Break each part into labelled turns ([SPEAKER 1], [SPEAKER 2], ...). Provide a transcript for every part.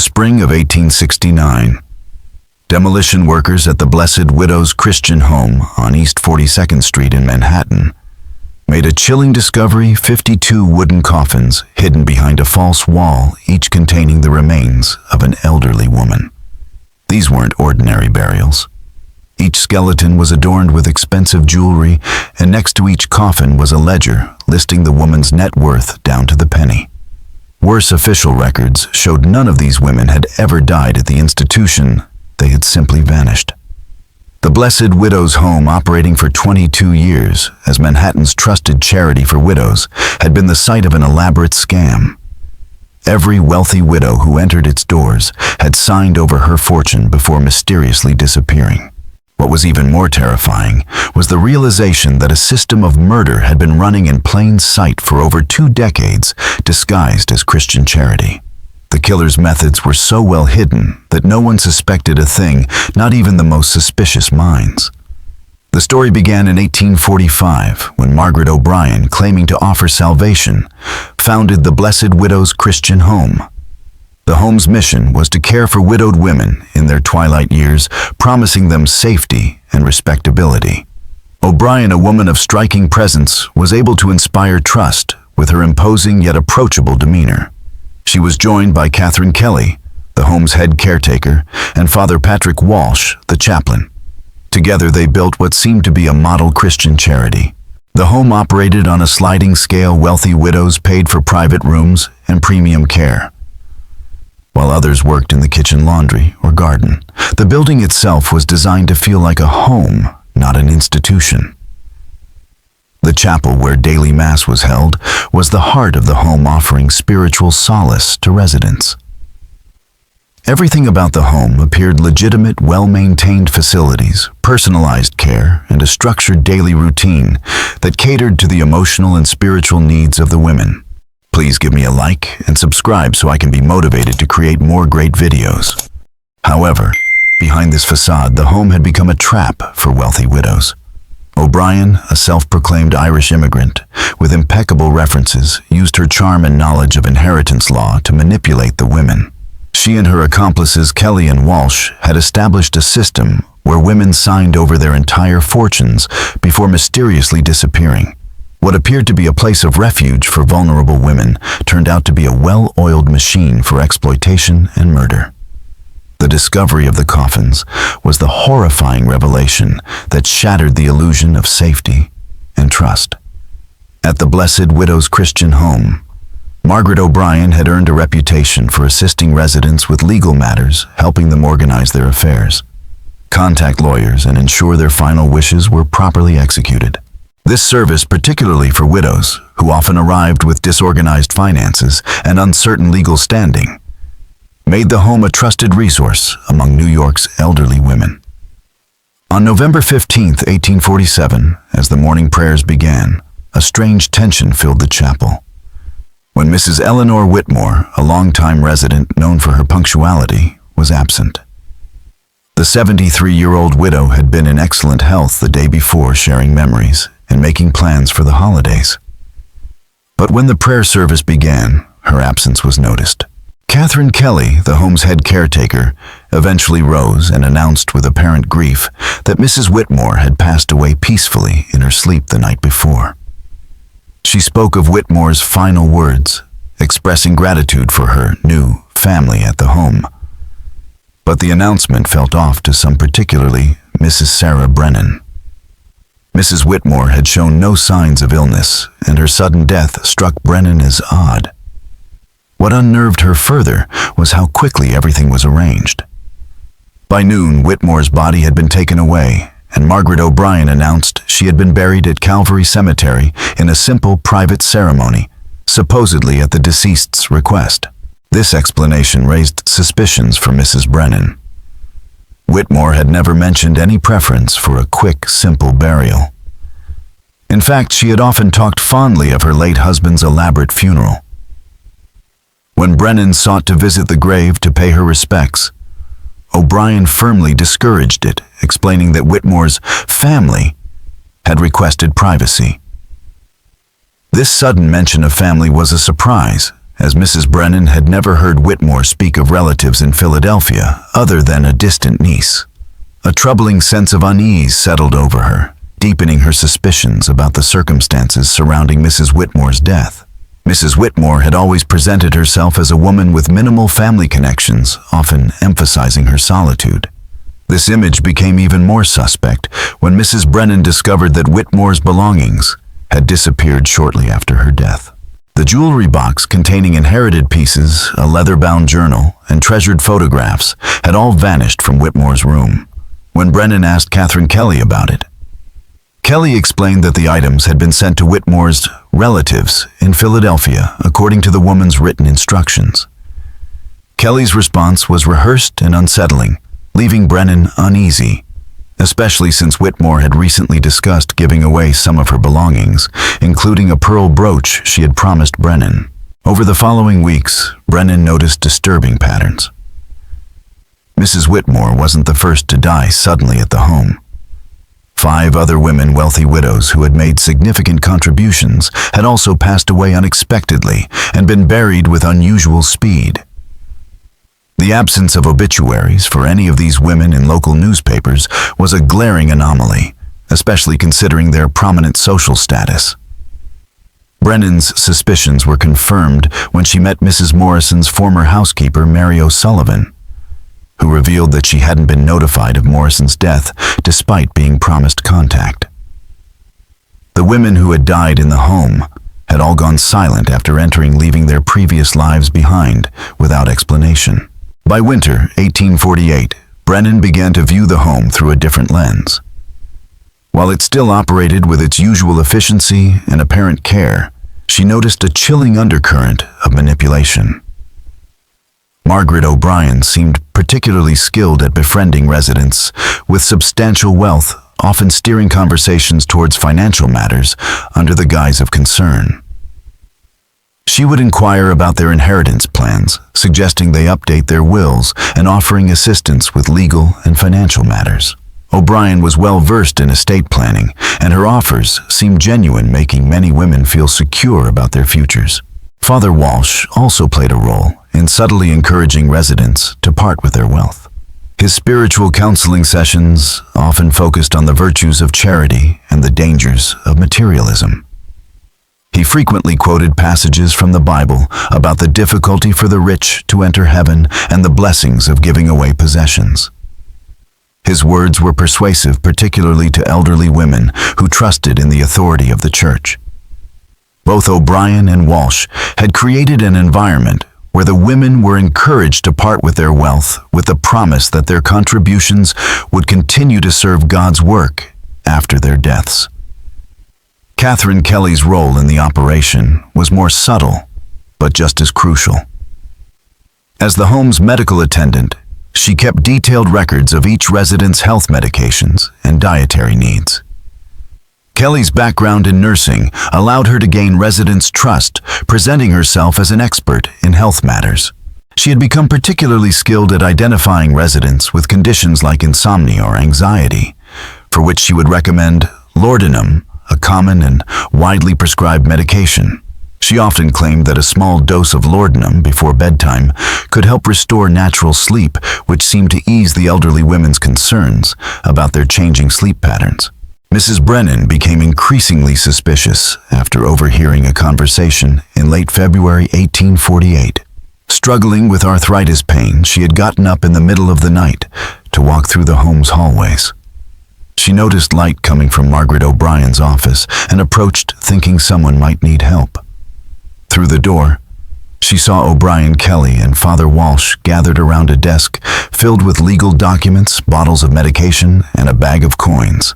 [SPEAKER 1] spring of 1869. Demolition workers at the Blessed Widow's Christian Home on East 42nd Street in Manhattan made a chilling discovery: 52 wooden coffins hidden behind a false wall, each containing the remains of an elderly woman. These weren't ordinary burials. Each skeleton was adorned with expensive jewelry, and next to each coffin was a ledger listing the woman's net worth down to the penny. Worse, official records showed none of these women had ever died at the institution. They had simply vanished. The Blessed Widow's Home, operating for 22 years as Manhattan's trusted charity for widows, had been the site of an elaborate scam. Every wealthy widow who entered its doors had signed over her fortune before mysteriously disappearing. What was even more terrifying was the realization that a system of murder had been running in plain sight for over 2 decades, disguised as Christian charity. The killer's methods were so well hidden that no one suspected a thing, not even the most suspicious minds. The story began in 1845 when Margaret O'Brien, claiming to offer salvation, founded the Blessed Widow's Christian Home. The home's mission was to care for widowed women in their twilight years, promising them safety and respectability. O'Brien, a woman of striking presence, was able to inspire trust with her imposing yet approachable demeanor. She was joined by Catherine Kelly, the home's head caretaker, and Father Patrick Walsh, the chaplain. Together they built what seemed to be a model Christian charity. The home operated on a sliding scale. Wealthy widows paid for private rooms and premium care, while others worked in the kitchen, laundry, or garden. The building itself was designed to feel like a home, not an institution. The chapel, where daily mass was held, was the heart of the home, offering spiritual solace to residents. Everything about the home appeared legitimate: well-maintained facilities, personalized care, and a structured daily routine that catered to the emotional and spiritual needs of the women. Please give me a like and subscribe so I can be motivated to create more great videos. However, behind this facade, the home had become a trap for wealthy widows. O'Brien, a self-proclaimed Irish immigrant with impeccable references, used her charm and knowledge of inheritance law to manipulate the women. She and her accomplices, Kelly and Walsh, had established a system where women signed over their entire fortunes before mysteriously disappearing. What appeared to be a place of refuge for vulnerable women turned out to be a well-oiled machine for exploitation and murder. The discovery of the coffins was the horrifying revelation that shattered the illusion of safety and trust. At the Blessed Widow's Christian Home, Margaret O'Brien had earned a reputation for assisting residents with legal matters, helping them organize their affairs, contact lawyers, and ensure their final wishes were properly executed. This service, particularly for widows, who often arrived with disorganized finances and uncertain legal standing, made the home a trusted resource among New York's elderly women. On November 15, 1847, as the morning prayers began, a strange tension filled the chapel. When Mrs. Eleanor Whitmore, a longtime resident known for her punctuality, was absent. The 73-year-old widow had been in excellent health the day before, sharing memories and making plans for the holidays. But when the prayer service began, her absence was noticed. Catherine Kelly, the home's head caretaker, eventually rose and announced with apparent grief that Mrs. Whitmore had passed away peacefully in her sleep the night before. She spoke of Whitmore's final words, expressing gratitude for her new family at the home. But the announcement felt off to some, particularly Mrs. Sarah Brennan. Mrs. Whitmore had shown no signs of illness, and her sudden death struck Brennan as odd. What unnerved her further was how quickly everything was arranged. By noon, Whitmore's body had been taken away, and Margaret O'Brien announced she had been buried at Calvary Cemetery in a simple private ceremony, supposedly at the deceased's request. This explanation raised suspicions for Mrs. Brennan. Whitmore had never mentioned any preference for a quick, simple burial. In fact, she had often talked fondly of her late husband's elaborate funeral. When Brennan sought to visit the grave to pay her respects, O'Brien firmly discouraged it, explaining that Whitmore's family had requested privacy. This sudden mention of family was a surprise, as Mrs. Brennan had never heard Whitmore speak of relatives in Philadelphia other than a distant niece. A troubling sense of unease settled over her, deepening her suspicions about the circumstances surrounding Mrs. Whitmore's death. Mrs. Whitmore had always presented herself as a woman with minimal family connections, often emphasizing her solitude. This image became even more suspect when Mrs. Brennan discovered that Whitmore's belongings had disappeared shortly after her death. The jewelry box containing inherited pieces, a leather-bound journal, and treasured photographs had all vanished from Whitmore's room. When Brennan asked Catherine Kelly about it, Kelly explained that the items had been sent to Whitmore's relatives in Philadelphia according to the woman's written instructions. Kelly's response was rehearsed and unsettling, leaving Brennan uneasy, especially since Whitmore had recently discussed giving away some of her belongings, including a pearl brooch she had promised Brennan. Over the following weeks, Brennan noticed disturbing patterns. Mrs. Whitmore wasn't the first to die suddenly at the home. 5 other women, wealthy widows who had made significant contributions, had also passed away unexpectedly and been buried with unusual speed. The absence of obituaries for any of these women in local newspapers was a glaring anomaly, especially considering their prominent social status. Brennan's suspicions were confirmed when she met Mrs. Morrison's former housekeeper, Mary O'Sullivan, who revealed that she hadn't been notified of Morrison's death despite being promised contact. The women who had died in the home had all gone silent after entering, leaving their previous lives behind without explanation. By winter 1848, Brennan began to view the home through a different lens. While it still operated with its usual efficiency and apparent care, she noticed a chilling undercurrent of manipulation. Margaret O'Brien seemed particularly skilled at befriending residents with substantial wealth, often steering conversations towards financial matters under the guise of concern. She would inquire about their inheritance plans, suggesting they update their wills and offering assistance with legal and financial matters. O'Brien was well versed in estate planning, and her offers seemed genuine, making many women feel secure about their futures. Father Walsh also played a role in subtly encouraging residents to part with their wealth. His spiritual counseling sessions often focused on the virtues of charity and the dangers of materialism. He frequently quoted passages from the Bible about the difficulty for the rich to enter heaven and the blessings of giving away possessions. His words were persuasive, particularly to elderly women who trusted in the authority of the church. Both O'Brien and Walsh had created an environment where the women were encouraged to part with their wealth with the promise that their contributions would continue to serve God's work after their deaths. Catherine Kelly's role in the operation was more subtle, but just as crucial. As the home's medical attendant, she kept detailed records of each resident's health medications and dietary needs. Kelly's background in nursing allowed her to gain residents' trust, presenting herself as an expert in health matters. She had become particularly skilled at identifying residents with conditions like insomnia or anxiety, for which she would recommend laudanum, a common and widely prescribed medication. She often claimed that a small dose of laudanum before bedtime could help restore natural sleep, which seemed to ease the elderly women's concerns about their changing sleep patterns. Mrs. Brennan became increasingly suspicious after overhearing a conversation in late February 1848. Struggling with arthritis pain, she had gotten up in the middle of the night to walk through the home's hallways. She noticed light coming from Margaret O'Brien's office and approached, thinking someone might need help. Through the door, she saw O'Brien Kelly and Father Walsh gathered around a desk filled with legal documents, bottles of medication, and a bag of coins.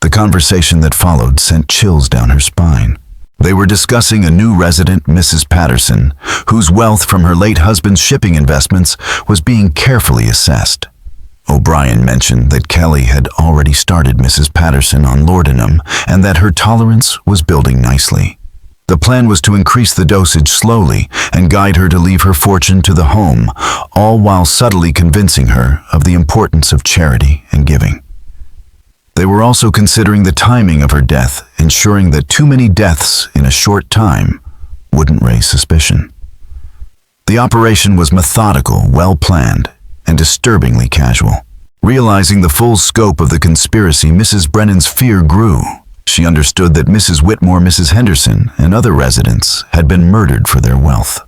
[SPEAKER 1] The conversation that followed sent chills down her spine. They were discussing a new resident, Mrs. Patterson, whose wealth from her late husband's shipping investments was being carefully assessed. O'Brien mentioned that Kelly had already started Mrs. Patterson on laudanum and that her tolerance was building nicely. The plan was to increase the dosage slowly and guide her to leave her fortune to the home, all while subtly convincing her of the importance of charity and giving. They were also considering the timing of her death, ensuring that too many deaths in a short time wouldn't raise suspicion. The operation was methodical, well-planned, and disturbingly casual. Realizing the full scope of the conspiracy, Mrs. Brennan's fear grew. She understood that Mrs. Whitmore, Mrs. Henderson, and other residents had been murdered for their wealth.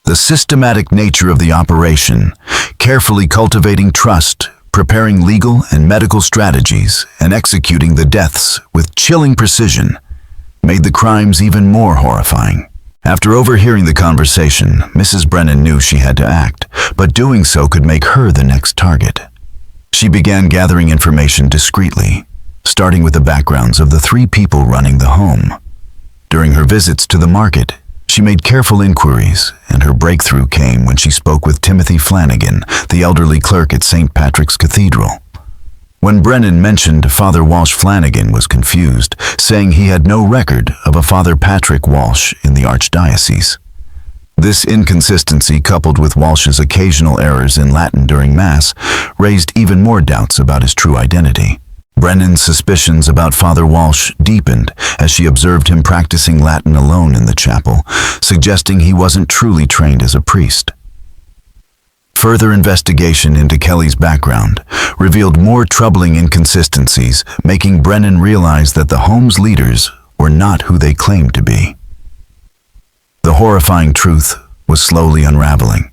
[SPEAKER 1] The systematic nature of the operation, carefully cultivating trust, preparing legal and medical strategies, and executing the deaths with chilling precision, made the crimes even more horrifying. After overhearing the conversation, Mrs. Brennan knew she had to act, but doing so could make her the next target. She began gathering information discreetly, starting with the backgrounds of the 3 people running the home. During her visits to the market, she made careful inquiries, and her breakthrough came when she spoke with Timothy Flanagan, the elderly clerk at St. Patrick's Cathedral. When Brennan mentioned Father Walsh, Flanagan was confused, saying he had no record of a Father Patrick Walsh in the Archdiocese. This inconsistency, coupled with Walsh's occasional errors in Latin during Mass, raised even more doubts about his true identity. Brennan's suspicions about Father Walsh deepened as she observed him practicing Latin alone in the chapel, suggesting he wasn't truly trained as a priest. Further investigation into Kelly's background revealed more troubling inconsistencies, making Brennan realize that the home's leaders were not who they claimed to be. The horrifying truth was slowly unraveling,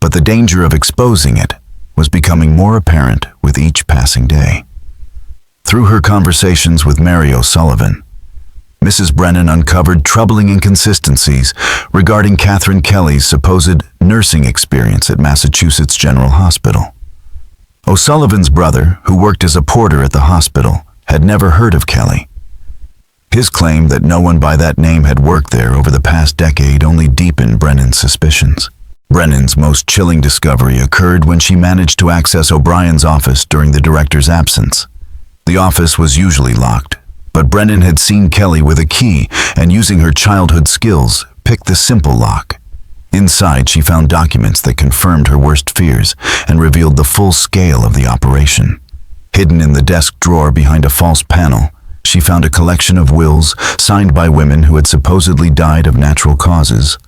[SPEAKER 1] but the danger of exposing it was becoming more apparent with each passing day. Through her conversations with Mary O'Sullivan, Mrs. Brennan uncovered troubling inconsistencies regarding Catherine Kelly's supposed nursing experience at Massachusetts General Hospital. O'Sullivan's brother, who worked as a porter at the hospital, had never heard of Kelly. His claim that no one by that name had worked there over the past decade only deepened Brennan's suspicions. Brennan's most chilling discovery occurred when she managed to access O'Brien's office during the director's absence. The office was usually locked, but Brennan had seen Kelly with a key and, using her childhood skills, picked the simple lock. Inside, she found documents that confirmed her worst fears and revealed the full scale of the operation. Hidden in the desk drawer behind a false panel, she found a collection of wills signed by women who had supposedly died of natural causes,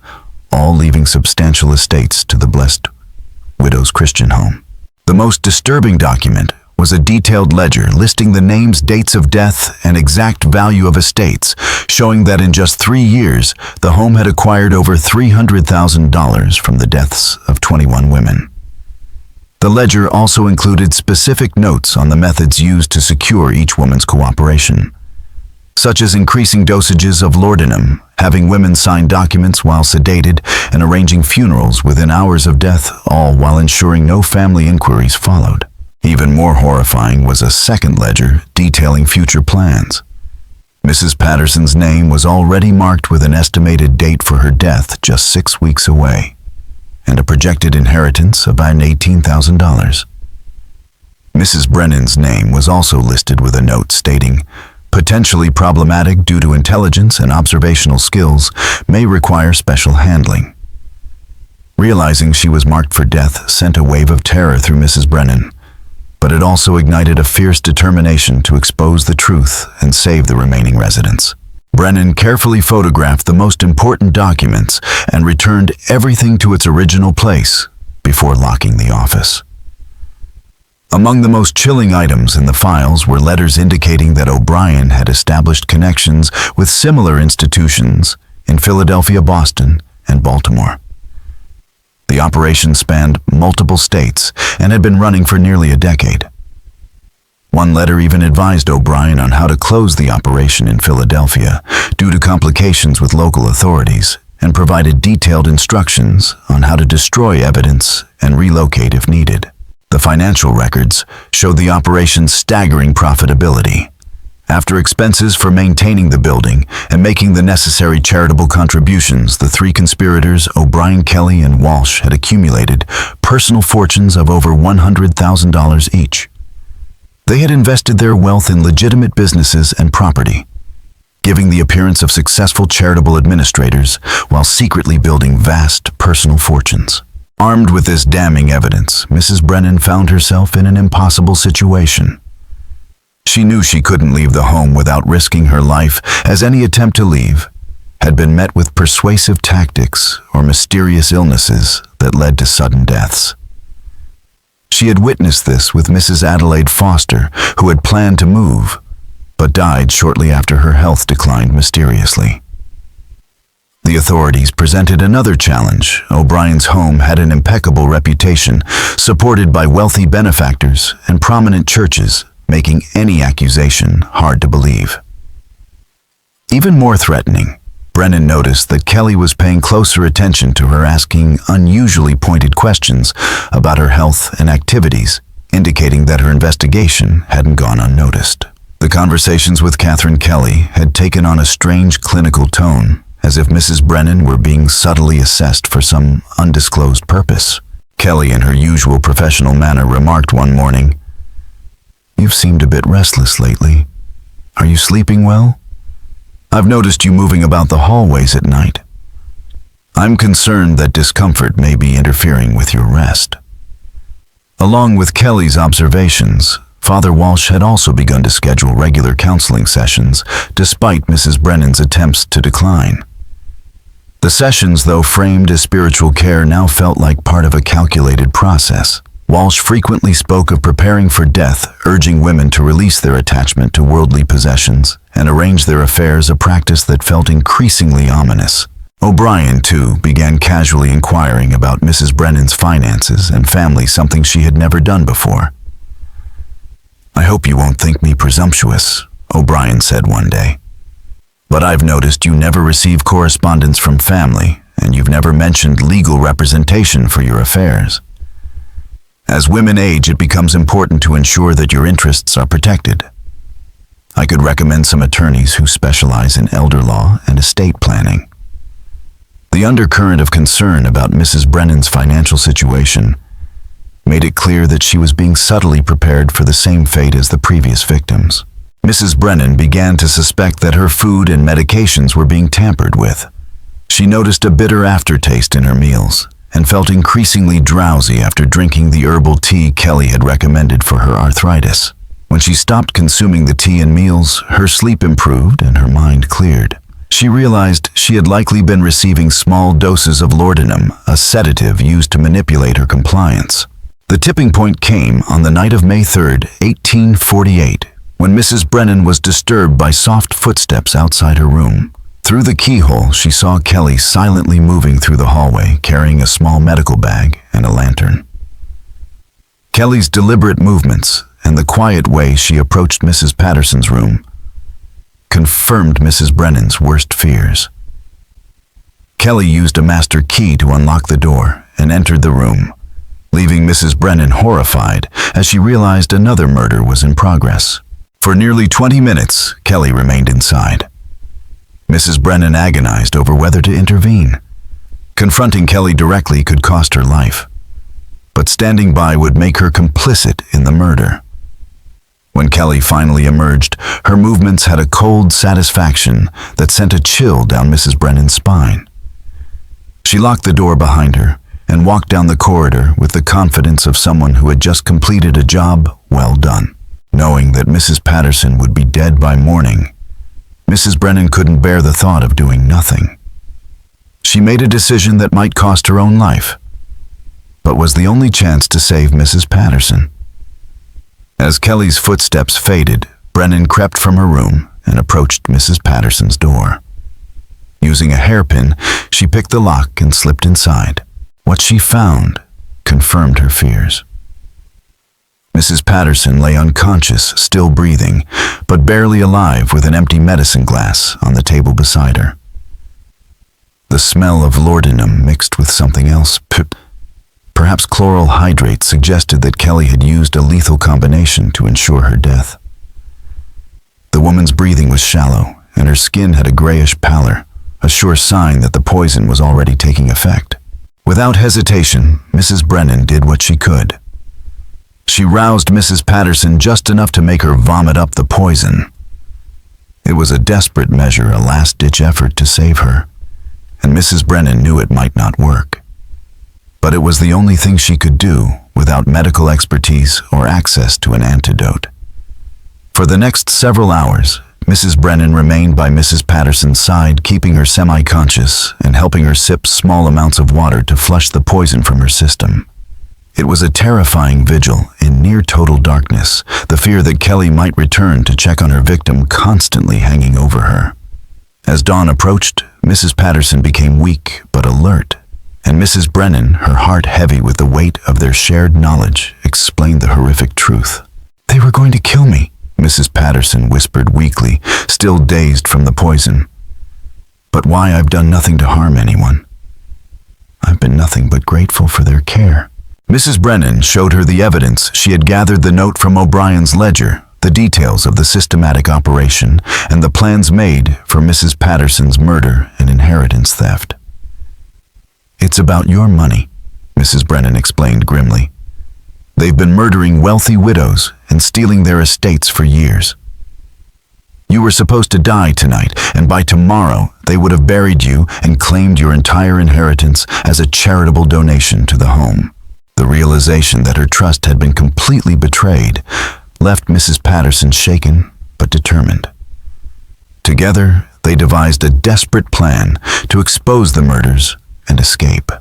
[SPEAKER 1] all leaving substantial estates to the Blessed Widows Christian Home. The most disturbing document was a detailed ledger listing the names, dates of death, and exact value of estates, showing that in just 3 years, the home had acquired over $300,000 from the deaths of 21 women. The ledger also included specific notes on the methods used to secure each woman's cooperation, such as increasing dosages of laudanum, having women sign documents while sedated, and arranging funerals within hours of death, all while ensuring no family inquiries followed. Even more horrifying was a second ledger detailing future plans. Mrs. Patterson's name was already marked with an estimated date for her death just 6 weeks away, and a projected inheritance of about $18,000. Mrs. Brennan's name was also listed with a note stating, "Potentially problematic due to intelligence and observational skills, may require special handling." Realizing she was marked for death sent a wave of terror through Mrs. Brennan, but it also ignited a fierce determination to expose the truth and save the remaining residents. Brennan carefully photographed the most important documents and returned everything to its original place before locking the office. Among the most chilling items in the files were letters indicating that O'Brien had established connections with similar institutions in Philadelphia, Boston, and Baltimore. The operation spanned multiple states and had been running for nearly a decade. One letter even advised O'Brien on how to close the operation in Philadelphia due to complications with local authorities, and provided detailed instructions on how to destroy evidence and relocate if needed. The financial records showed the operation's staggering profitability. After expenses for maintaining the building and making the necessary charitable contributions, the 3 conspirators, O'Brien, Kelly, and Walsh, had accumulated personal fortunes of over $100,000 each. They had invested their wealth in legitimate businesses and property, giving the appearance of successful charitable administrators while secretly building vast personal fortunes. Armed with this damning evidence, Mrs. Brennan found herself in an impossible situation. She knew she couldn't leave the home without risking her life, as any attempt to leave, had been met with persuasive tactics or mysterious illnesses that led to sudden deaths. She had witnessed this with Mrs. Adelaide Foster, who had planned to move, but died shortly after her health declined mysteriously. The authorities presented another challenge. O'Brien's home had an impeccable reputation, supported by wealthy benefactors and prominent churches, making any accusation hard to believe. Even more threatening, Brennan noticed that Kelly was paying closer attention to her, asking unusually pointed questions about her health and activities, indicating that her investigation hadn't gone unnoticed. The conversations with Catherine Kelly had taken on a strange clinical tone, as if Mrs. Brennan were being subtly assessed for some undisclosed purpose. Kelly, in her usual professional manner, remarked one morning, "You've seemed a bit restless lately. Are you sleeping well? I've noticed you moving about the hallways at night. I'm concerned that discomfort may be interfering with your rest." Along with Kelly's observations, Father Walsh had also begun to schedule regular counseling sessions, despite Mrs. Brennan's attempts to decline. The sessions, though framed as spiritual care, now felt like part of a calculated process. Walsh frequently spoke of preparing for death, urging women to release their attachment to worldly possessions and arrange their affairs, a practice that felt increasingly ominous. O'Brien, too, began casually inquiring about Mrs. Brennan's finances and family, something she had never done before. "I hope you won't think me presumptuous," O'Brien said one day, "but I've noticed you never receive correspondence from family, and you've never mentioned legal representation for your affairs. As women age, it becomes important to ensure that your interests are protected. I could recommend some attorneys who specialize in elder law and estate planning." The undercurrent of concern about Mrs. Brennan's financial situation made it clear that she was being subtly prepared for the same fate as the previous victims. Mrs. Brennan began to suspect that her food and medications were being tampered with. She noticed a bitter aftertaste in her meals and felt increasingly drowsy after drinking the herbal tea Kelly had recommended for her arthritis. When she stopped consuming the tea and meals, her sleep improved and her mind cleared. She realized she had likely been receiving small doses of laudanum, a sedative used to manipulate her compliance. The tipping point came on the night of May 3rd, 1848, when Mrs. Brennan was disturbed by soft footsteps outside her room. Through the keyhole, she saw Kelly silently moving through the hallway, carrying a small medical bag and a lantern. Kelly's deliberate movements and the quiet way she approached Mrs. Patterson's room confirmed Mrs. Brennan's worst fears. Kelly used a master key to unlock the door and entered the room, leaving Mrs. Brennan horrified as she realized another murder was in progress. For nearly 20 minutes, Kelly remained inside. Mrs. Brennan agonized over whether to intervene. Confronting Kelly directly could cost her life, but standing by would make her complicit in the murder. When Kelly finally emerged, her movements had a cold satisfaction that sent a chill down Mrs. Brennan's spine. She locked the door behind her and walked down the corridor with the confidence of someone who had just completed a job well done. Knowing that Mrs. Patterson would be dead by morning, Mrs. Brennan couldn't bear the thought of doing nothing. She made a decision that might cost her own life, but was the only chance to save Mrs. Patterson. As Kelly's footsteps faded, Brennan crept from her room and approached Mrs. Patterson's door. Using a hairpin, she picked the lock and slipped inside. What she found confirmed her fears. Mrs. Patterson lay unconscious, still breathing, but barely alive, with an empty medicine glass on the table beside her. The smell of laudanum mixed with something else, perhaps chloral hydrate, suggested that Kelly had used a lethal combination to ensure her death. The woman's breathing was shallow, and her skin had a grayish pallor, a sure sign that the poison was already taking effect. Without hesitation, Mrs. Brennan did what she could. She roused Mrs. Patterson just enough to make her vomit up the poison. It was a desperate measure, a last-ditch effort to save her, and Mrs. Brennan knew it might not work. But it was the only thing she could do without medical expertise or access to an antidote. For the next several hours, Mrs. Brennan remained by Mrs. Patterson's side, keeping her semi-conscious and helping her sip small amounts of water to flush the poison from her system. It was a terrifying vigil in near total darkness, the fear that Kelly might return to check on her victim constantly hanging over her. As dawn approached, Mrs. Patterson became weak but alert, and Mrs. Brennan, her heart heavy with the weight of their shared knowledge, explained the horrific truth. "They were going to kill me," Mrs. Patterson whispered weakly, still dazed from the poison. "But why? I've done nothing to harm anyone. I've been nothing but grateful for their care." Mrs. Brennan showed her the evidence she had gathered, the note from O'Brien's ledger, the details of the systematic operation, and the plans made for Mrs. Patterson's murder and inheritance theft. "It's about your money," Mrs. Brennan explained grimly. "They've been murdering wealthy widows and stealing their estates for years. You were supposed to die tonight, and by tomorrow they would have buried you and claimed your entire inheritance as a charitable donation to the home." The realization that her trust had been completely betrayed left Mrs. Patterson shaken but determined. Together, they devised a desperate plan to expose the murders and escape.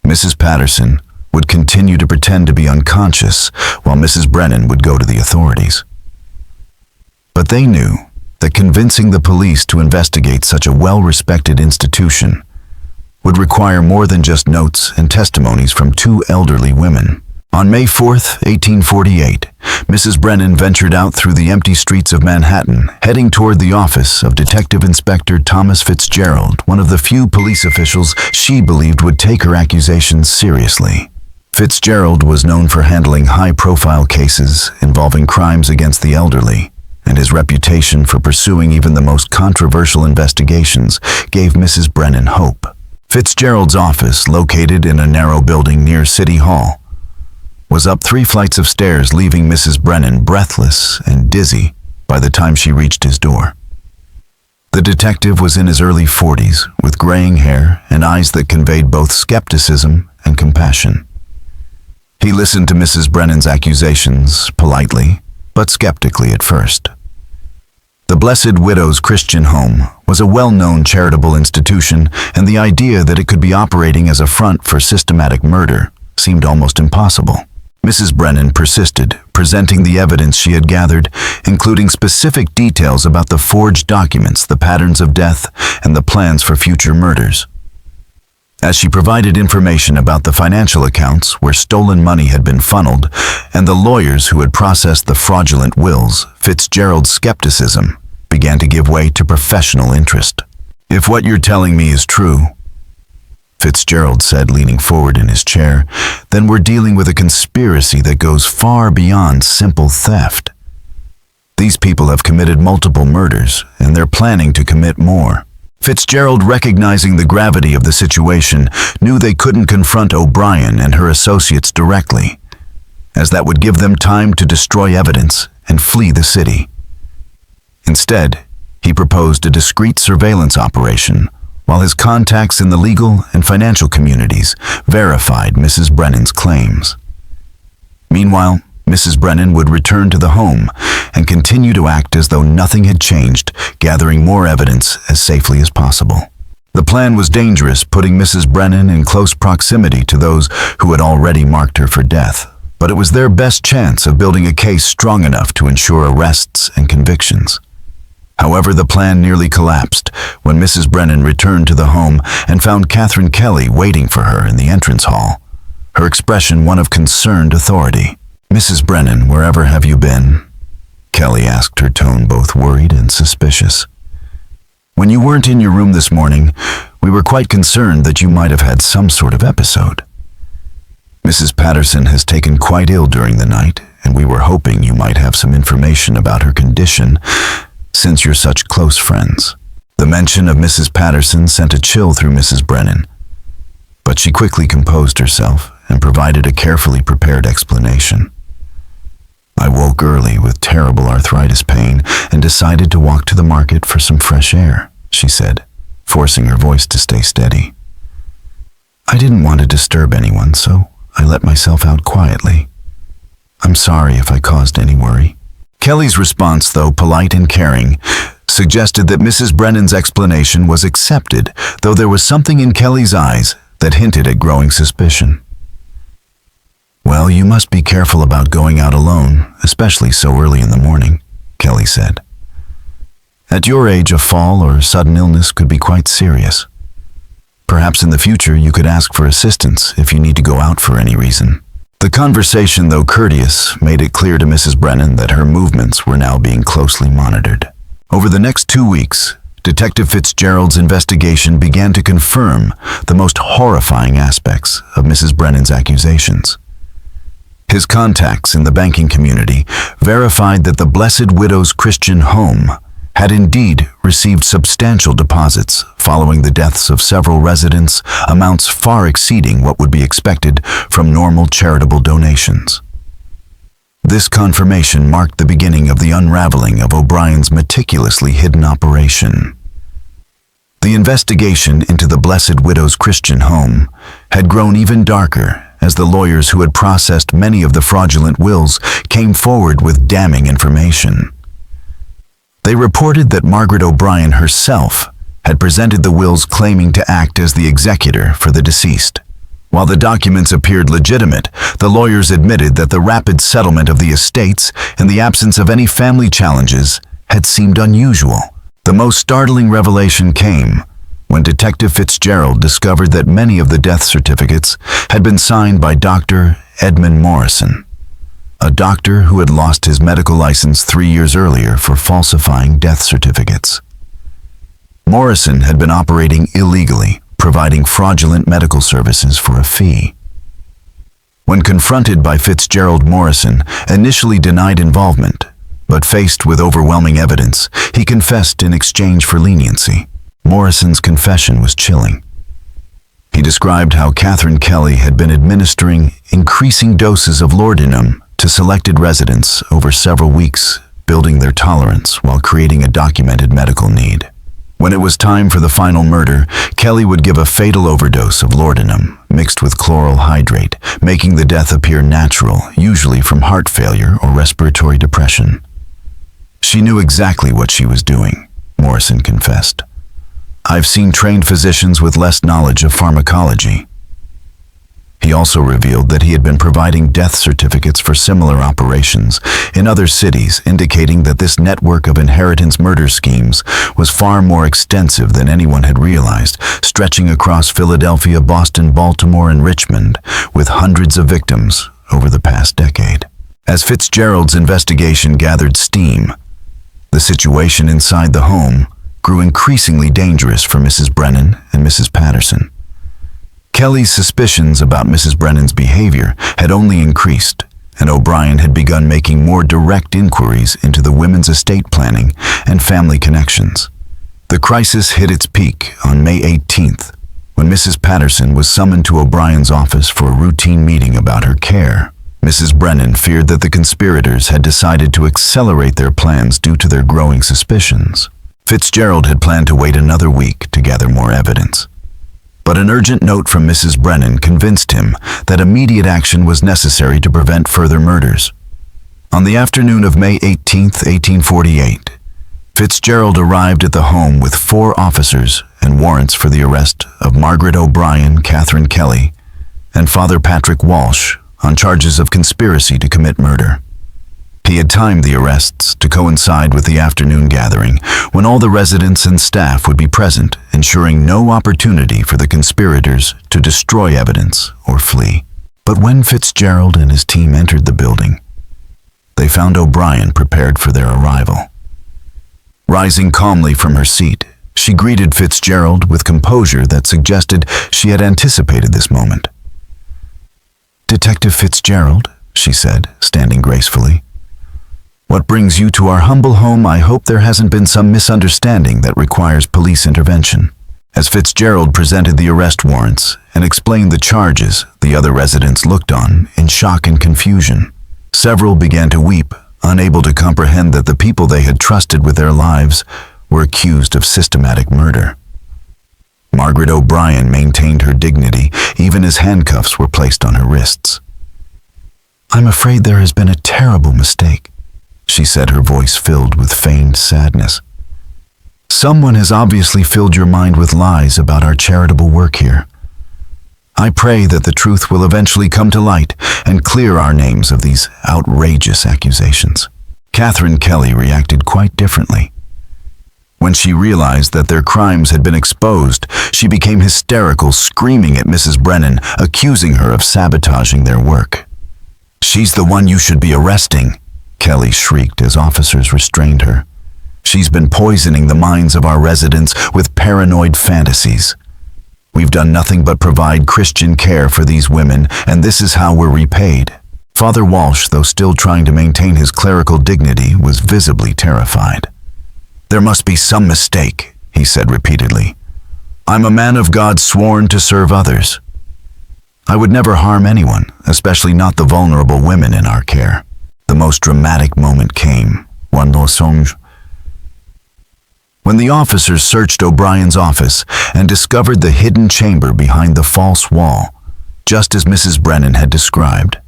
[SPEAKER 1] Mrs. Patterson would continue to pretend to be unconscious while Mrs. Brennan would go to the authorities. But they knew that convincing the police to investigate such a well-respected institution would require more than just notes and testimonies from two elderly women. On May 4th, 1848, Mrs. Brennan ventured out through the empty streets of Manhattan, heading toward the office of Detective Inspector Thomas Fitzgerald, one of the few police officials she believed would take her accusations seriously. Fitzgerald was known for handling high-profile cases involving crimes against the elderly, and his reputation for pursuing even the most controversial investigations gave Mrs. Brennan hope. Fitzgerald's office, located in a narrow building near City Hall, was up 3 flights of stairs, leaving Mrs. Brennan breathless and dizzy by the time she reached his door. The detective was in his early 40s, with graying hair and eyes that conveyed both skepticism and compassion. He listened to Mrs. Brennan's accusations politely, but skeptically at first. The Blessed Widow's Christian Home was a well-known charitable institution, and the idea that it could be operating as a front for systematic murder seemed almost impossible. Mrs. Brennan persisted, presenting the evidence she had gathered, including specific details about the forged documents, the patterns of death, and the plans for future murders. As she provided information about the financial accounts where stolen money had been funneled and the lawyers who had processed the fraudulent wills, Fitzgerald's skepticism began to give way to professional interest. "If what you're telling me is true," Fitzgerald said, leaning forward in his chair, "then we're dealing with a conspiracy that goes far beyond simple theft. These people have committed multiple murders, and they're planning to commit more." Fitzgerald, recognizing the gravity of the situation, knew they couldn't confront O'Brien and her associates directly, as that would give them time to destroy evidence and flee the city. Instead, he proposed a discreet surveillance operation, while his contacts in the legal and financial communities verified Mrs. Brennan's claims. Meanwhile, Mrs. Brennan would return to the home and continue to act as though nothing had changed, gathering more evidence as safely as possible. The plan was dangerous, putting Mrs. Brennan in close proximity to those who had already marked her for death, but it was their best chance of building a case strong enough to ensure arrests and convictions. However, the plan nearly collapsed when Mrs. Brennan returned to the home and found Catherine Kelly waiting for her in the entrance hall, her expression one of concerned authority. "Mrs. Brennan, wherever have you been?" Kelly asked, her tone both worried and suspicious. "When you weren't in your room this morning, we were quite concerned that you might have had some sort of episode. Mrs. Patterson has taken quite ill during the night, and we were hoping you might have some information about her condition, since you're such close friends." The mention of Mrs. Patterson sent a chill through Mrs. Brennan, but she quickly composed herself and provided a carefully prepared explanation. "I woke early with terrible arthritis pain and decided to walk to the market for some fresh air," she said, forcing her voice to stay steady. "I didn't want to disturb anyone, so I let myself out quietly. I'm sorry if I caused any worry." Kelly's response, though polite and caring, suggested that Mrs. Brennan's explanation was accepted, though there was something in Kelly's eyes that hinted at growing suspicion. "Well, you must be careful about going out alone, especially so early in the morning," Kelly said. "At your age, a fall or sudden illness could be quite serious. Perhaps in the future you could ask for assistance if you need to go out for any reason." The conversation, though courteous, made it clear to Mrs. Brennan that her movements were now being closely monitored. Over the next 2 weeks, Detective Fitzgerald's investigation began to confirm the most horrifying aspects of Mrs. Brennan's accusations. His contacts in the banking community verified that the Blessed Widow's Christian Home had indeed received substantial deposits following the deaths of several residents, amounts far exceeding what would be expected from normal charitable donations. This confirmation marked the beginning of the unraveling of O'Brien's meticulously hidden operation. The investigation into the Blessed Widow's Christian Home had grown even darker as the lawyers who had processed many of the fraudulent wills came forward with damning information. They reported that Margaret O'Brien herself had presented the wills claiming to act as the executor for the deceased. While the documents appeared legitimate, the lawyers admitted that the rapid settlement of the estates in the absence of any family challenges had seemed unusual. The most startling revelation came when Detective Fitzgerald discovered that many of the death certificates had been signed by Dr. Edmund Morrison, a doctor who had lost his medical license 3 years earlier for falsifying death certificates. Morrison had been operating illegally, providing fraudulent medical services for a fee. When confronted by Fitzgerald, Morrison initially denied involvement, but faced with overwhelming evidence, he confessed in exchange for leniency. Morrison's confession was chilling. He described how Catherine Kelly had been administering increasing doses of laudanum to selected residents over several weeks, building their tolerance while creating a documented medical need. When it was time for the final murder, Kelly would give a fatal overdose of laudanum mixed with chloral hydrate, making the death appear natural, usually from heart failure or respiratory depression. "She knew exactly what she was doing," Morrison confessed. "I've seen trained physicians with less knowledge of pharmacology." He also revealed that he had been providing death certificates for similar operations in other cities, indicating that this network of inheritance murder schemes was far more extensive than anyone had realized, stretching across Philadelphia, Boston, Baltimore, and Richmond, with hundreds of victims over the past decade. As Fitzgerald's investigation gathered steam, the situation inside the home grew increasingly dangerous for Mrs. Brennan and Mrs. Patterson. Kelly's suspicions about Mrs. Brennan's behavior had only increased, and O'Brien had begun making more direct inquiries into the women's estate planning and family connections. The crisis hit its peak on May 18th, when Mrs. Patterson was summoned to O'Brien's office for a routine meeting about her care. Mrs. Brennan feared that the conspirators had decided to accelerate their plans due to their growing suspicions. Fitzgerald had planned to wait another week to gather more evidence. But an urgent note from Mrs. Brennan convinced him that immediate action was necessary to prevent further murders. On the afternoon of May 18, 1848, Fitzgerald arrived at the home with 4 officers and warrants for the arrest of Margaret O'Brien, Catherine Kelly, and Father Patrick Walsh on charges of conspiracy to commit murder. He had timed the arrests to coincide with the afternoon gathering, when all the residents and staff would be present, ensuring no opportunity for the conspirators to destroy evidence or flee. But when Fitzgerald and his team entered the building, they found O'Brien prepared for their arrival. Rising calmly from her seat, she greeted Fitzgerald with composure that suggested she had anticipated this moment. "Detective Fitzgerald," she said, standing gracefully. "What brings you to our humble home? I hope there hasn't been some misunderstanding that requires police intervention." As Fitzgerald presented the arrest warrants and explained the charges, the other residents looked on in shock and confusion. Several began to weep, unable to comprehend that the people they had trusted with their lives were accused of systematic murder. Margaret O'Brien maintained her dignity even as handcuffs were placed on her wrists. "I'm afraid there has been a terrible mistake," she said, her voice filled with feigned sadness. "Someone has obviously filled your mind with lies about our charitable work here. I pray that the truth will eventually come to light and clear our names of these outrageous accusations." Catherine Kelly reacted quite differently. When she realized that their crimes had been exposed, she became hysterical, screaming at Mrs. Brennan, accusing her of sabotaging their work. "She's the one you should be arresting," Kelly shrieked as officers restrained her. "She's been poisoning the minds of our residents with paranoid fantasies. We've done nothing but provide Christian care for these women, and this is how we're repaid." Father Walsh, though still trying to maintain his clerical dignity, was visibly terrified. "There must be some mistake," he said repeatedly. "I'm a man of God sworn to serve others. I would never harm anyone, especially not the vulnerable women in our care." The most dramatic moment came, when the officers searched O'Brien's office and discovered the hidden chamber behind the false wall, just as Mrs. Brennan had described.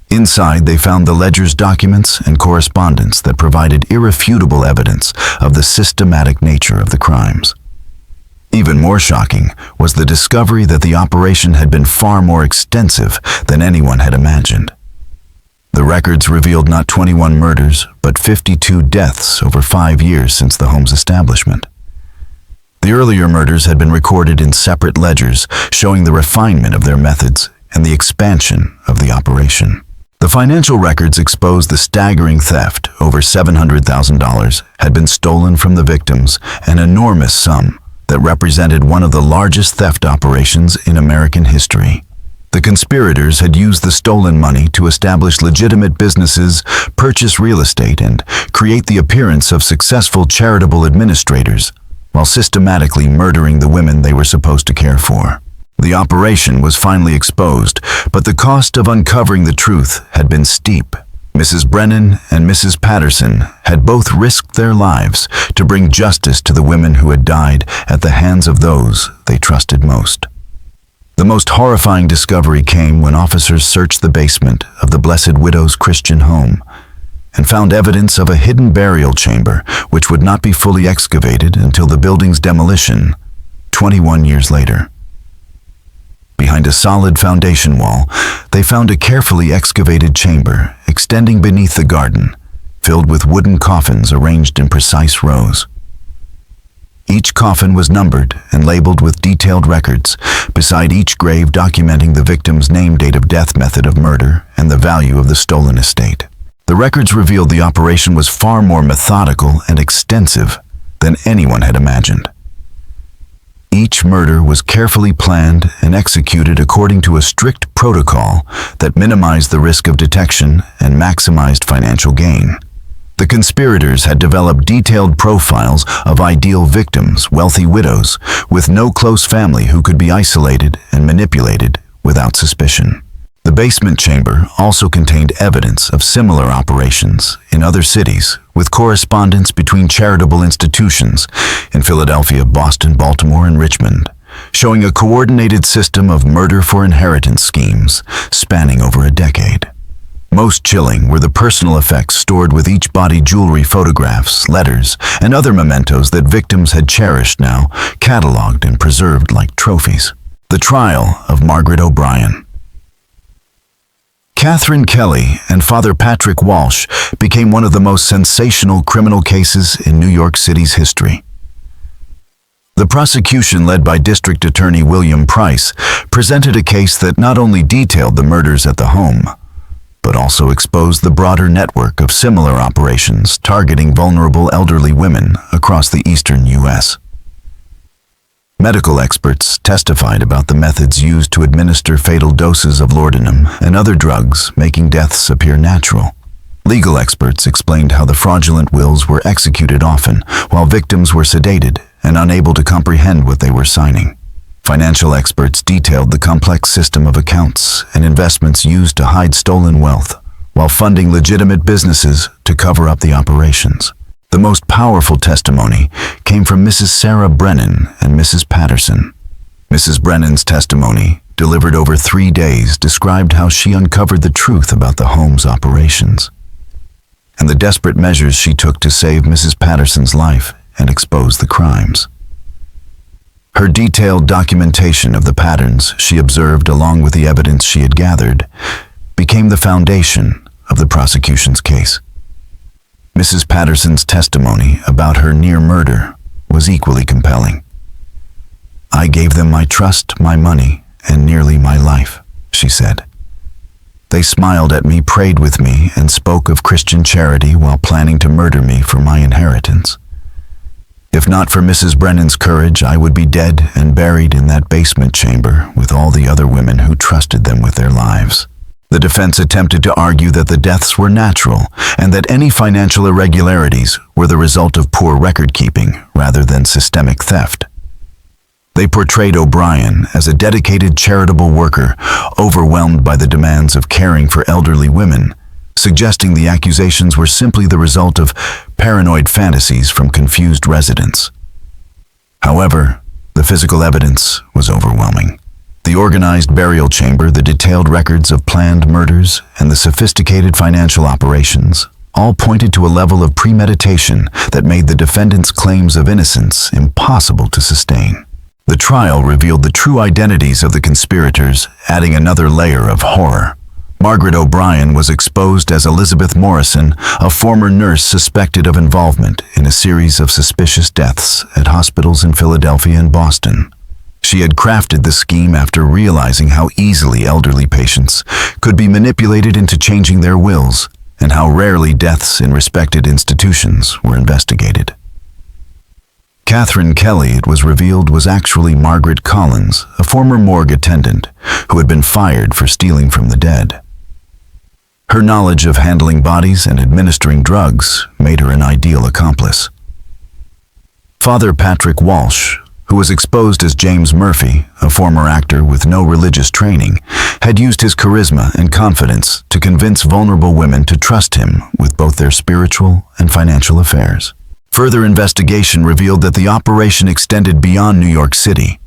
[SPEAKER 1] Inside, they found the ledger's documents and correspondence that provided irrefutable evidence of the systematic nature of the crimes. Even more shocking was the discovery that the operation had been far more extensive than anyone had imagined. The records revealed not 21 murders, but 52 deaths over 5 years since the home's establishment. The earlier murders had been recorded in separate ledgers, showing the refinement of their methods and the expansion of the operation. The financial records exposed the staggering theft. Over $700,000 had been stolen from the victims, an enormous sum that represented one of the largest theft operations in American history. The conspirators had used the stolen money to establish legitimate businesses, purchase real estate, and create the appearance of successful charitable administrators, while systematically murdering the women they were supposed to care for. The operation was finally exposed, but the cost of uncovering the truth had been steep. Mrs. Brennan and Mrs. Patterson had both risked their lives to bring justice to the women who had died at the hands of those they trusted most. The most horrifying discovery came when officers searched the basement of the Blessed Widow's Christian home and found evidence of a hidden burial chamber which would not be fully excavated until the building's demolition 21 years later. Behind a solid foundation wall, they found a carefully excavated chamber extending beneath the garden, filled with wooden coffins arranged in precise rows. Each coffin was numbered and labeled with detailed records, beside each grave documenting the victim's name, date of death, method of murder, and the value of the stolen estate. The records revealed the operation was far more methodical and extensive than anyone had imagined. Each murder was carefully planned and executed according to a strict protocol that minimized the risk of detection and maximized financial gain. The conspirators had developed detailed profiles of ideal victims, wealthy widows, with no close family who could be isolated and manipulated without suspicion. The basement chamber also contained evidence of similar operations in other cities, with correspondence between charitable institutions in Philadelphia, Boston, Baltimore, and Richmond, showing a coordinated system of murder for inheritance schemes spanning over a decade. Most chilling were the personal effects stored with each body: jewelry, photographs, letters, and other mementos that victims had cherished, now cataloged and preserved like trophies. The trial of Margaret O'Brien. Catherine Kelly and Father Patrick Walsh became one of the most sensational criminal cases in New York City's history. The prosecution, led by District Attorney William Price, presented a case that not only detailed the murders at the home, but also exposed the broader network of similar operations targeting vulnerable elderly women across the eastern U.S. Medical experts testified about the methods used to administer fatal doses of laudanum and other drugs, making deaths appear natural. Legal experts explained how the fraudulent wills were executed often, while victims were sedated and unable to comprehend what they were signing. Financial experts detailed the complex system of accounts and investments used to hide stolen wealth, while funding legitimate businesses to cover up the operations. The most powerful testimony came from Mrs. Sarah Brennan and Mrs. Patterson. Mrs. Brennan's testimony, delivered over 3 days, described how she uncovered the truth about the home's operations. and the desperate measures she took to save Mrs. Patterson's life and expose the crimes. Her detailed documentation of the patterns she observed along with the evidence she had gathered became the foundation of the prosecution's case. Mrs. Patterson's testimony about her near murder was equally compelling. "I gave them my trust, my money, and nearly my life," she said. "They smiled at me, prayed with me, and spoke of Christian charity while planning to murder me for my inheritance. If not for Mrs. Brennan's courage, I would be dead and buried in that basement chamber with all the other women who trusted them with their lives." The defense attempted to argue that the deaths were natural and that any financial irregularities were the result of poor record-keeping rather than systemic theft. They portrayed O'Brien as a dedicated charitable worker overwhelmed by the demands of caring for elderly women, suggesting the accusations were simply the result of paranoid fantasies from confused residents. However, the physical evidence was overwhelming. The organized burial chamber, the detailed records of planned murders, and the sophisticated financial operations all pointed to a level of premeditation that made the defendant's claims of innocence impossible to sustain. The trial revealed the true identities of the conspirators, adding another layer of horror. Margaret O'Brien was exposed as Elizabeth Morrison, a former nurse suspected of involvement in a series of suspicious deaths at hospitals in Philadelphia and Boston. She had crafted the scheme after realizing how easily elderly patients could be manipulated into changing their wills and how rarely deaths in respected institutions were investigated. Catherine Kelly, it was revealed, was actually Margaret Collins, a former morgue attendant who had been fired for stealing from the dead. Her knowledge of handling bodies and administering drugs made her an ideal accomplice. Father Patrick Walsh, who was exposed as James Murphy, a former actor with no religious training, had used his charisma and confidence to convince vulnerable women to trust him with both their spiritual and financial affairs. Further investigation revealed that the operation extended beyond New York City.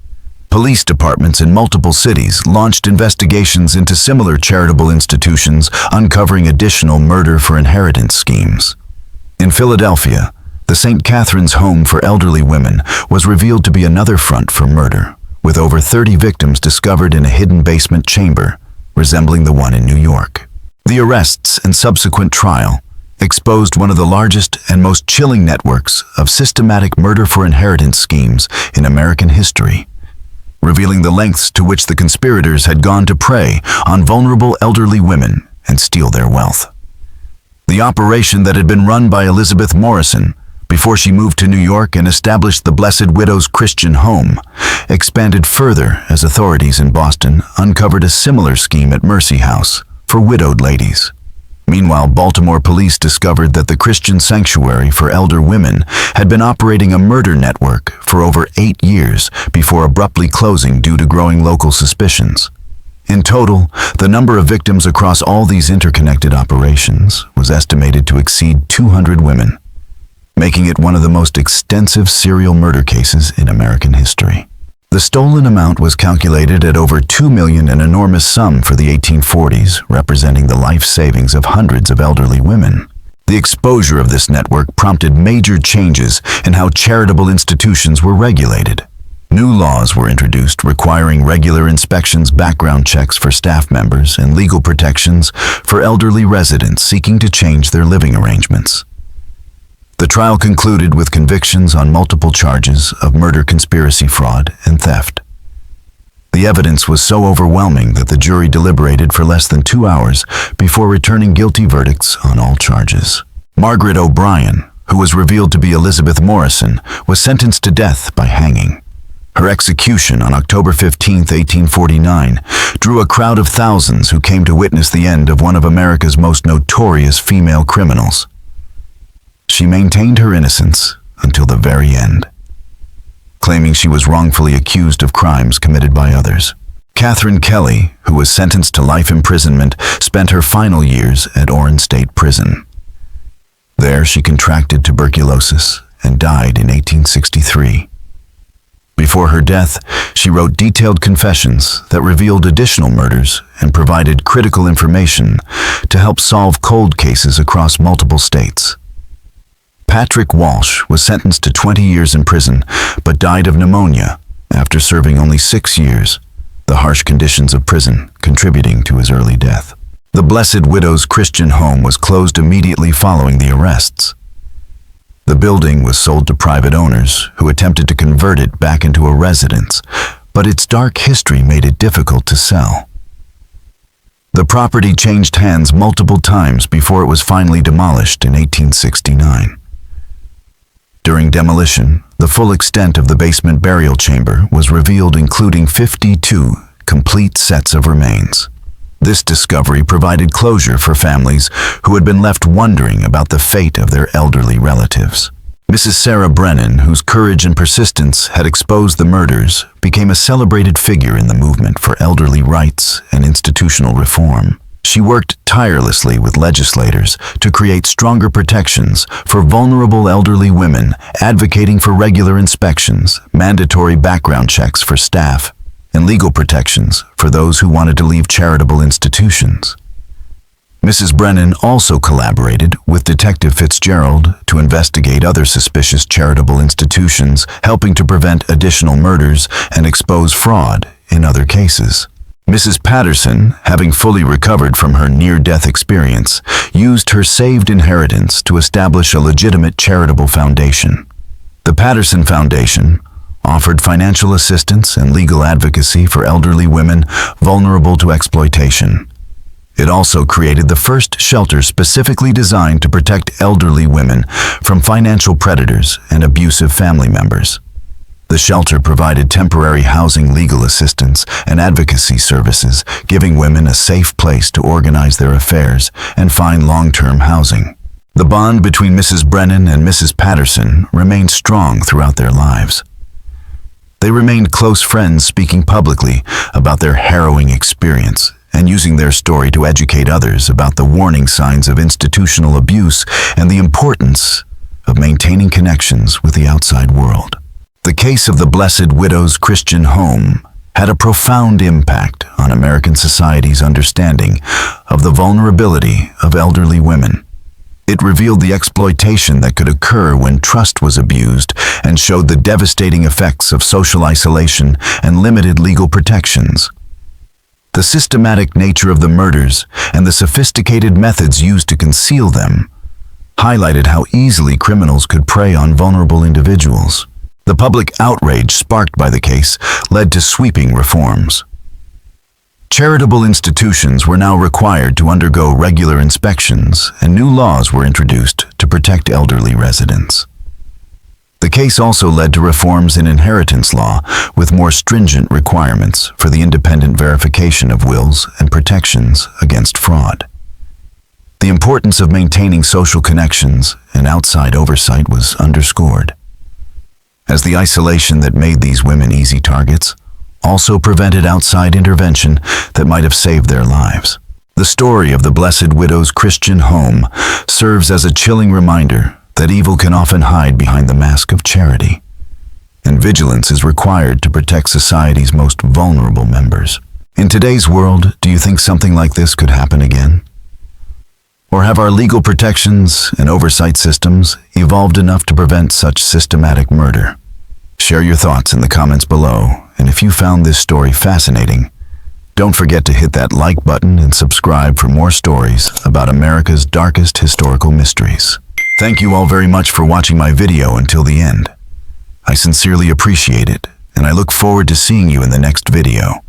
[SPEAKER 1] Police departments in multiple cities launched investigations into similar charitable institutions, uncovering additional murder for inheritance schemes. In Philadelphia, the St. Catherine's Home for Elderly Women was revealed to be another front for murder, with over 30 victims discovered in a hidden basement chamber, resembling the one in New York. The arrests and subsequent trial exposed one of the largest and most chilling networks of systematic murder for inheritance schemes in American history, revealing the lengths to which the conspirators had gone to prey on vulnerable elderly women and steal their wealth. The operation that had been run by Elizabeth Morrison before she moved to New York and established the Blessed Widow's Christian Home expanded further as authorities in Boston uncovered a similar scheme at Mercy House for widowed ladies. Meanwhile, Baltimore police discovered that the Christian Sanctuary for Elder Women had been operating a murder network for over 8 years before abruptly closing due to growing local suspicions. In total, the number of victims across all these interconnected operations was estimated to exceed 200 women, making it one of the most extensive serial murder cases in American history. The stolen amount was calculated at over $2 million, an enormous sum for the 1840s, representing the life savings of hundreds of elderly women. The exposure of this network prompted major changes in how charitable institutions were regulated. New laws were introduced requiring regular inspections, background checks for staff members, and legal protections for elderly residents seeking to change their living arrangements. The trial concluded with convictions on multiple charges of murder, conspiracy, fraud, and theft. The evidence was so overwhelming that the jury deliberated for less than 2 hours before returning guilty verdicts on all charges. Margaret O'Brien, who was revealed to be Elizabeth Morrison, was sentenced to death by hanging. Her execution on October 15, 1849, drew a crowd of thousands who came to witness the end of one of America's most notorious female criminals. She maintained her innocence until the very end, claiming she was wrongfully accused of crimes committed by others. Catherine Kelly, who was sentenced to life imprisonment, spent her final years at Orange State Prison. There she contracted tuberculosis and died in 1863. Before her death, she wrote detailed confessions that revealed additional murders and provided critical information to to help solve cold cases across multiple states. Patrick Walsh was sentenced to 20 years in prison, but died of pneumonia after serving only 6 years, the harsh conditions of prison contributing to his early death. The Blessed Widow's Christian home was closed immediately following the arrests. The building was sold to private owners who attempted to convert it back into a residence, but its dark history made it difficult to sell. The property changed hands multiple times before it was finally demolished in 1869. During demolition, the full extent of the basement burial chamber was revealed, including 52 complete sets of remains. This discovery provided closure for families who had been left wondering about the fate of their elderly relatives. Mrs. Sarah Brennan, whose courage and persistence had exposed the murders, became a celebrated figure in the movement for elderly rights and institutional reform. She worked tirelessly with legislators to create stronger protections for vulnerable elderly women, advocating for regular inspections, mandatory background checks for staff, and legal protections for those who wanted to leave charitable institutions. Mrs. Brennan also collaborated with Detective Fitzgerald to investigate other suspicious charitable institutions, helping to prevent additional murders and expose fraud in other cases. Mrs. Patterson, having fully recovered from her near-death experience, used her saved inheritance to establish a legitimate charitable foundation. The Patterson Foundation offered financial assistance and legal advocacy for elderly women vulnerable to exploitation. It also created the first shelter specifically designed to protect elderly women from financial predators and abusive family members. The shelter provided temporary housing, legal assistance, and advocacy services, giving women a safe place to organize their affairs and find long-term housing. The bond between Mrs. Brennan and Mrs. Patterson remained strong throughout their lives. They remained close friends, speaking publicly about their harrowing experience and using their story to educate others about the warning signs of institutional abuse and the importance of maintaining connections with the outside world. The case of the Blessed Widow's Christian home had a profound impact on American society's understanding of the vulnerability of elderly women. It revealed the exploitation that could occur when trust was abused and showed the devastating effects of social isolation and limited legal protections. The systematic nature of the murders and the sophisticated methods used to conceal them highlighted how easily criminals could prey on vulnerable individuals. The public outrage sparked by the case led to sweeping reforms. Charitable institutions were now required to undergo regular inspections, and new laws were introduced to protect elderly residents. The case also led to reforms in inheritance law, with more stringent requirements for the independent verification of wills and protections against fraud. The importance of maintaining social connections and outside oversight was underscored, as the isolation that made these women easy targets also prevented outside intervention that might have saved their lives. The story of the Blessed Widow's Christian home serves as a chilling reminder that evil can often hide behind the mask of charity, and vigilance is required to protect society's most vulnerable members. In today's world, do you think something like this could happen again? Or have our legal protections and oversight systems evolved enough to prevent such systematic murder? Share your thoughts in the comments below, and if you found this story fascinating, don't forget to hit that like button and subscribe for more stories about America's darkest historical mysteries. Thank you all very much for watching my video until the end. I sincerely appreciate it, and I look forward to seeing you in the next video.